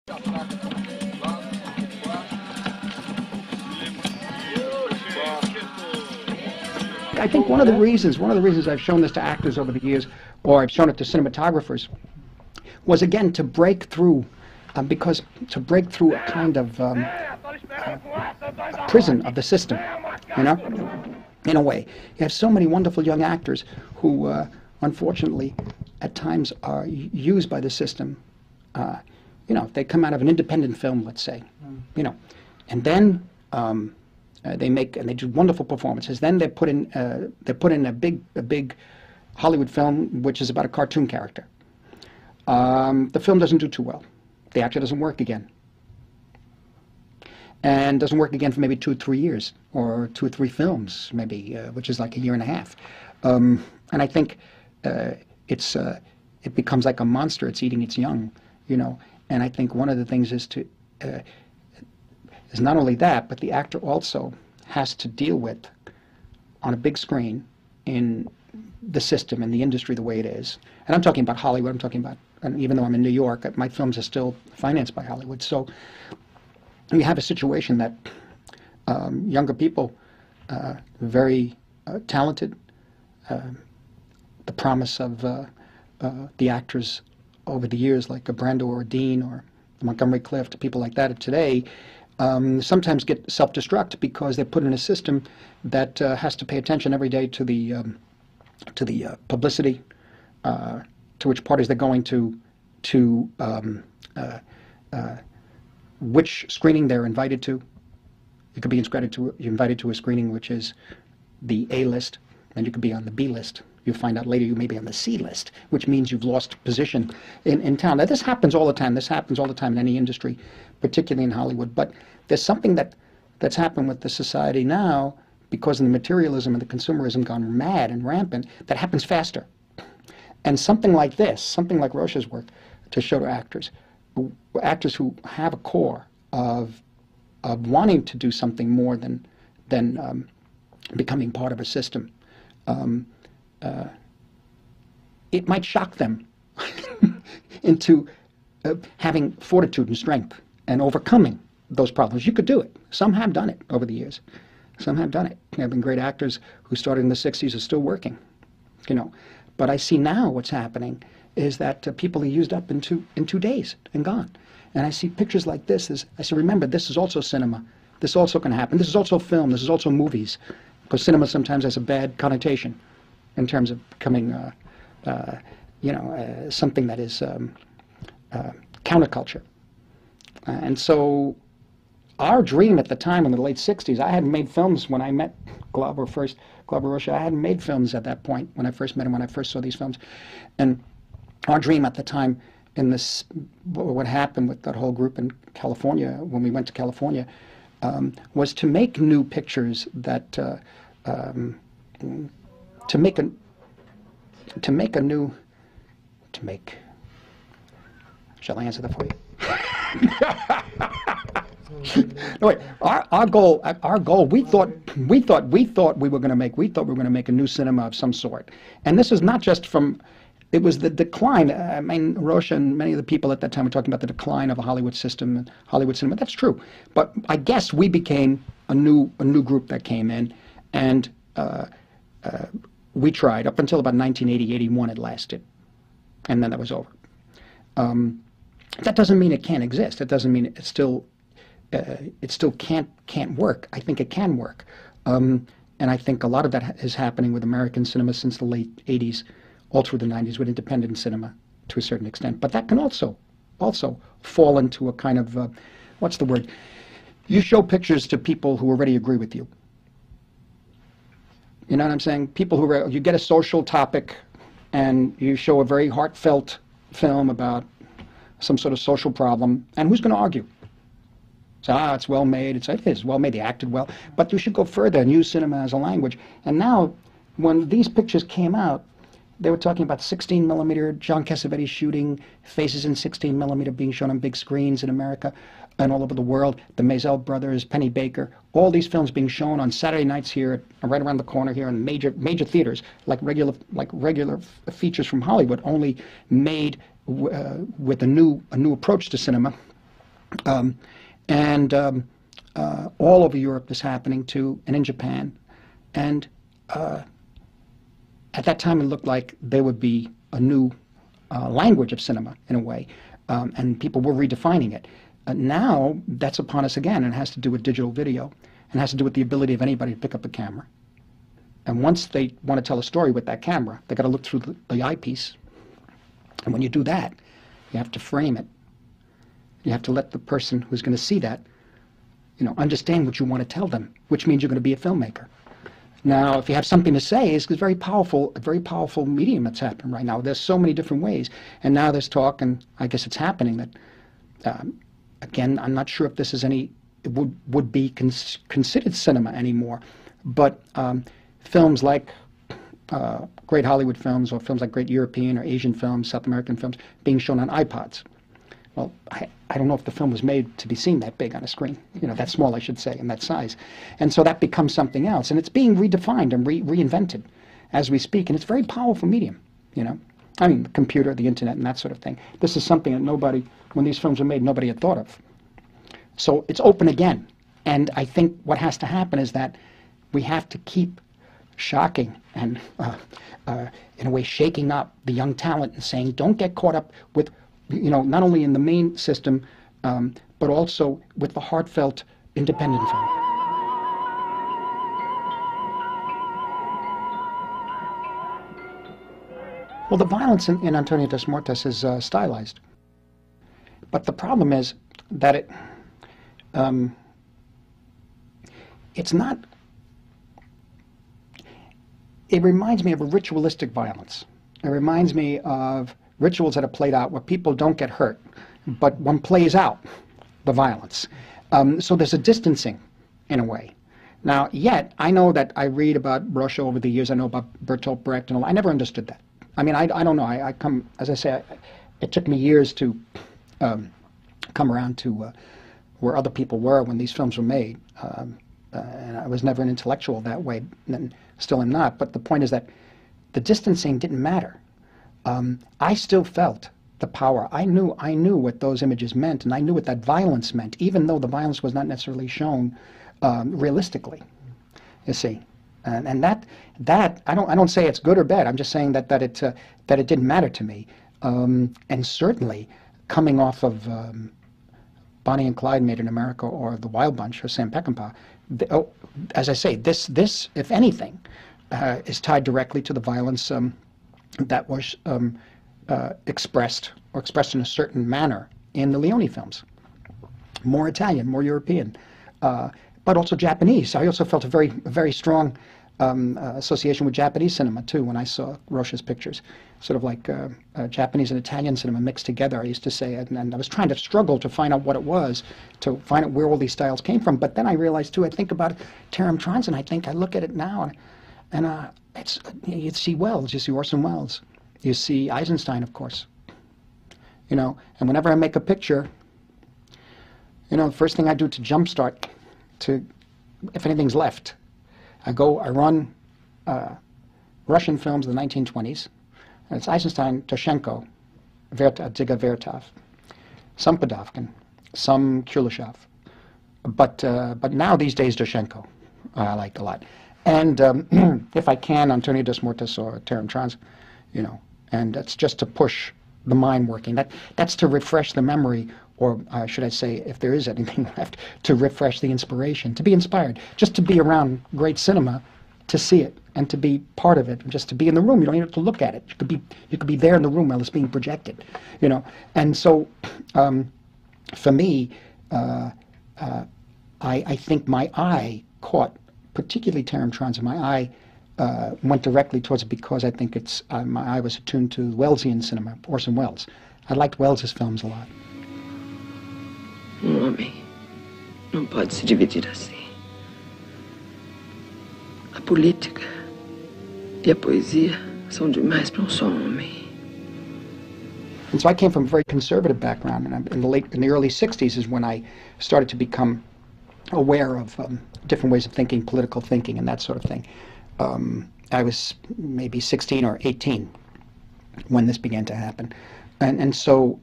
I think one of the reasons I've shown this to actors over the years, or I've shown it to cinematographers, was again to break through, because to break through a kind of a prison of the system, you know, in a way. You have so many wonderful young actors who, unfortunately, at times are used by the system. You know, they come out of an independent film, let's say, you know, and then they do wonderful performances. Then they're put in a big Hollywood film, which is about a cartoon character. The film doesn't do too well. The actor doesn't work again, and doesn't work again for maybe 2 or 3 years, or 2 or 3 films, maybe, which is like a year and a half. And I think it becomes like a monster. It's eating its young, you know. And I think one of the things is not only that, but the actor also has to deal with, on a big screen, in the system and the industry the way it is. And I'm talking about Hollywood. I'm talking about, and even though I'm in New York, my films are still financed by Hollywood. So we have a situation that younger people, very talented, the promise of the actors over the years, like a Brando or a Dean or Montgomery Clift, people like that today, sometimes get self-destruct because they're put in a system that has to pay attention every day to the publicity, to which parties they're going to which screening they're invited to. You could be invited to a screening which is the A list, and you could be on the B list. You find out later you may be on the C list, which means you've lost position in town. Now, this happens all the time. This happens all the time in any industry, particularly in Hollywood. But there's something that's happened with the society now, because of the materialism and the consumerism gone mad and rampant, that happens faster. And something like this, something like Rocha's work, to show to actors who have a core of wanting to do something more than becoming part of a system. It might shock them into having fortitude and strength and overcoming those problems. You could do it. Some have done it over the years. Some have done it. There have been great actors who started in the 60s are still working, you know. But I see now what's happening is that people are used up in two days and gone. And I see pictures like this. I say, remember, this is also cinema. This also can happen. This is also film. This is also movies. Because cinema sometimes has a bad connotation in terms of becoming, you know, something that is counterculture. And so our dream at the time in the late 60s, I hadn't made films when I met Glauber Rocha. I hadn't made films at that point when I first met him, when I first saw these films. And our dream at the time, in this, what happened with that whole group in California, when we went to California, was to make new pictures that, shall I answer that for you? No, wait. Our goal. We thought we were going to make a new cinema of some sort, and this is not just from. It was the decline. I mean, Rocha and many of the people at that time were talking about the decline of a Hollywood system and Hollywood cinema. That's true, but I guess we became a new group that came in, and we tried up until about 1980, 81. It lasted, and then that was over. That doesn't mean it can't exist. It doesn't mean it still can't work. I think it can work, and I think a lot of that is happening with American cinema since the late 80s, all through the 90s, with independent cinema to a certain extent. But that can also fall into a kind of what's the word? You show pictures to people who already agree with you. You know what I'm saying? People who you get a social topic, and you show a very heartfelt film about some sort of social problem, and who's going to argue? So, it's well made. It is well made. They acted well, but you should go further and use cinema as a language. And now, when these pictures came out, they were talking about 16 millimeter, John Cassavetes shooting, Faces in 16 millimeter being shown on big screens in America and all over the world. The Maisel brothers, Penny Baker, all these films being shown on Saturday nights here, right around the corner here, in major theaters, like regular features from Hollywood, only made with a new approach to cinema, And all over Europe this happening too, and in Japan. And at that time it looked like there would be a new language of cinema in a way, and people were redefining it. Now that's upon us again, and it has to do with digital video, and has to do with the ability of anybody to pick up a camera. And once they want to tell a story with that camera, they got to look through the eyepiece. And when you do that, you have to frame it. You have to let the person who's going to see that, understand what you want to tell them, which means you're going to be a filmmaker. Now, if you have something to say, it's a very powerful medium that's happening right now. There's so many different ways. And now there's talk, and I guess it's happening, that, again, I'm not sure if this is it would be considered cinema anymore, but films like great Hollywood films, or films like great European or Asian films, South American films, being shown on iPods. Well, I don't know if the film was made to be seen that big on a screen, that small, I should say, and that size. And so that becomes something else. And it's being redefined and reinvented as we speak. And it's a very powerful medium, I mean, the computer, the internet, and that sort of thing. This is something that when these films were made, nobody had thought of. So it's open again. And I think what has to happen is that we have to keep shocking and, in a way, shaking up the young talent and saying, don't get caught up with, not only in the main system, but also with the heartfelt independent film. Well, the violence in Antonio dos Mortes is stylized. But the problem is that it's not... It reminds me of a ritualistic violence. It reminds me of rituals that are played out where people don't get hurt, but one plays out the violence. So there's a distancing, in a way. Now, yet, I know that I read about Rocha over the years. I know about Bertolt Brecht and all. I never understood that. I mean, I don't know. I come, as I say, it took me years to come around to where other people were when these films were made. And I was never an intellectual that way, and still am not. But the point is that the distancing didn't matter. I still felt the power. I knew what those images meant, and I knew what that violence meant, even though the violence was not necessarily shown realistically. You see, and that I don't say it's good or bad. I'm just saying that it didn't matter to me. And certainly, coming off of Bonnie and Clyde Made in America, or The Wild Bunch, or Sam Peckinpah, as I say, this, if anything, is tied directly to the violence that was expressed in a certain manner in the Leone films. More Italian, more European, but also Japanese. I also felt a very strong association with Japanese cinema too when I saw Rocha's pictures. Sort of like Japanese and Italian cinema mixed together, I used to say, and I was trying to struggle to find out what it was, to find out where all these styles came from. But then I realized too, I think about Terem Trans, and I look at it now, and it's, you see Welles, you see Orson Welles, you see Eisenstein, of course, and whenever I make a picture, the first thing I do to jumpstart, if anything's left, I run Russian films of the 1920s. And it's Eisenstein, Toshenko, Dziga Vertov, some Podovkin, some Kuleshov, but now these days Toshenko I like a lot. And if I can, Antonio dos Mortes or Terem Trans, and that's just to push the mind working. That's to refresh the memory, or should I say, if there is anything left, to refresh the inspiration, to be inspired, just to be around great cinema, to see it and to be part of it, just to be in the room. You don't even have to look at it. You could be there in the room while it's being projected, And so, for me, I think my eye caught, particularly Terem Trans, my eye went directly towards it because I think my eye was attuned to Wellesian cinema, Orson Welles. I liked Welles's films a lot. Um homem não pode se dividir assim. A política e a poesia são demais para só homem. And so I came from a very conservative background, and in the early '60s is when I started to become aware of different ways of thinking, political thinking, and that sort of thing. I was maybe 16 or 18 when this began to happen, and so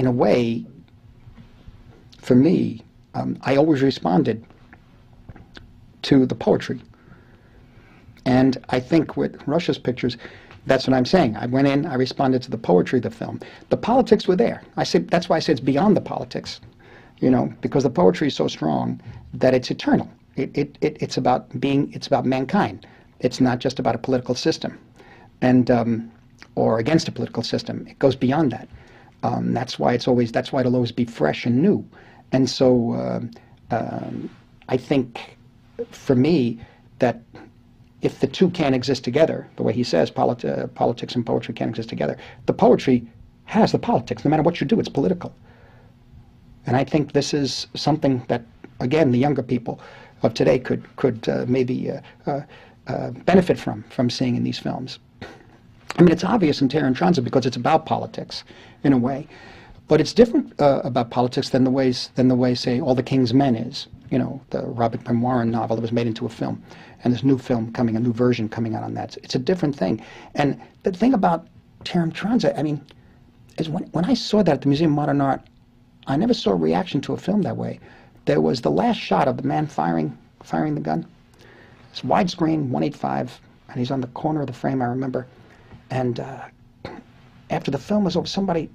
in a way, for me, I always responded to the poetry. And I think with Rocha's pictures, that's what I'm saying. I went in, I responded to the poetry of the film. The politics were there. That's why I say it's beyond the politics, because the poetry is so strong that it's eternal. It's about mankind. It's not just about a political system, or against a political system. It goes beyond that. That's why it'll always be fresh and new. And so I think, for me, that if the two can't exist together, the way he says, politics and poetry can't exist together, the poetry has the politics. No matter what you do, it's political. And I think this is something that, again, the younger people of today could maybe benefit from seeing in these films. I mean, it's obvious in Terror and Transit because it's about politics, in a way. But it's different about politics than the way, say, All the King's Men is. The Robert Penn Warren novel that was made into a film. And this new film a new version coming out on that. It's a different thing. And the thing about Terror and Transit, I mean, is when I saw that at the Museum of Modern Art, I never saw a reaction to a film that way. There was the last shot of the man firing the gun. It's widescreen, 185, and he's on the corner of the frame, I remember. And after the film was over,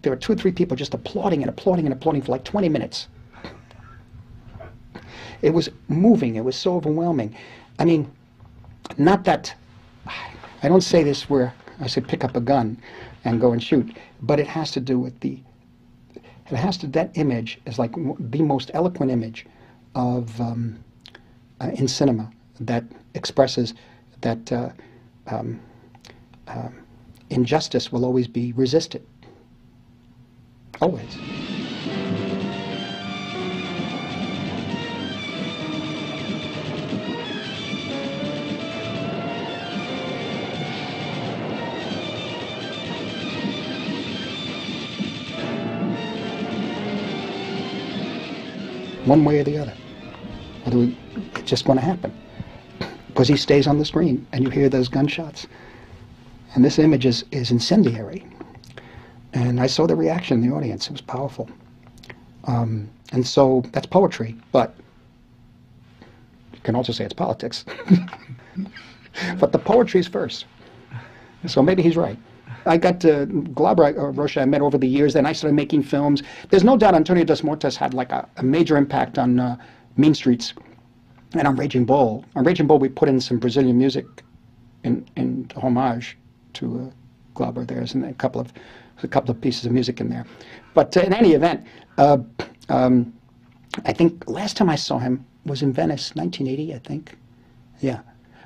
there were 2 or 3 people just applauding for like 20 minutes. It was moving. It was so overwhelming. I mean, not that, I don't say this where I say pick up a gun and go and shoot, but it has to do with that image is like the most eloquent image of, in cinema, that expresses that injustice will always be resisted. Always. One way or the other. It's just going to happen. Because he stays on the screen, and you hear those gunshots. And this image is incendiary. And I saw the reaction in the audience. It was powerful. And so that's poetry, but you can also say it's politics. But the poetry is first. So maybe he's right. I got Glauber, Rocha, I met over the years, then I started making films. There's no doubt Antonio das Mortes had like a major impact on Mean Streets and on Raging Bull. On Raging Bull, we put in some Brazilian music in homage to Glauber. There's a couple of pieces of music in there. But in any event, I think last time I saw him was in Venice, 1980, I think. Yeah.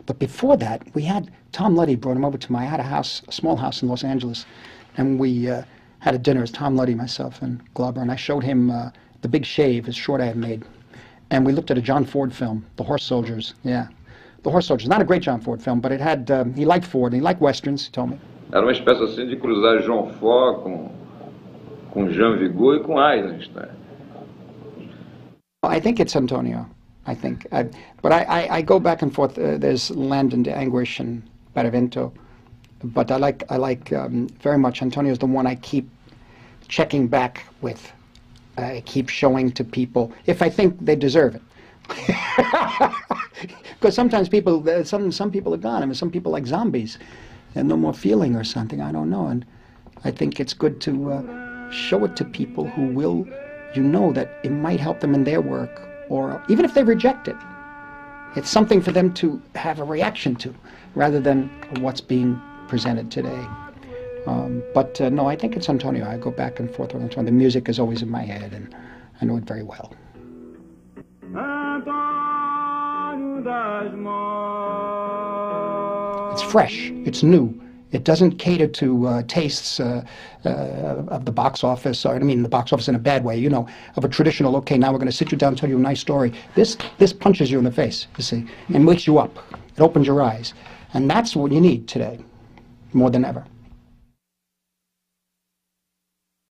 But before that, we had Tom Luddy brought him over to I had a small house in Los Angeles, and we had a dinner as Tom Luddy, myself, and Glauber, and I showed him The Big Shave, his short I had made. And we looked at a John Ford film, The Horse Soldiers. Yeah, The Horse Soldiers. Not a great John Ford film, but it had, he liked Ford, and he liked Westerns, he told me. Era uma espécie assim de cruzar João Ford com Jean Vigo e com Eisenstein. I think it's Antonio. I think, but I go back and forth. There's Land and Anguish and Barravento, but I like very much. Antonio's the one I keep checking back with. I keep showing to people if I think they deserve it. Because sometimes some people are gone. I mean, some people like zombies, and no more feeling or something. I don't know, and I think it's good to show it to people who will, that it might help them in their work. Or even if they reject it, it's something for them to have a reaction to, rather than what's being presented today. But no, I think it's Antonio. I go back and forth with Antonio. The music is always in my head, and I know it very well. It's fresh. It's new. It doesn't cater to tastes of the box office, or I mean the box office in a bad way, of a traditional, okay, now we're going to sit you down and tell you a nice story. This punches you in the face, you see, and wakes you up. It opens your eyes. And that's what you need today, more than ever.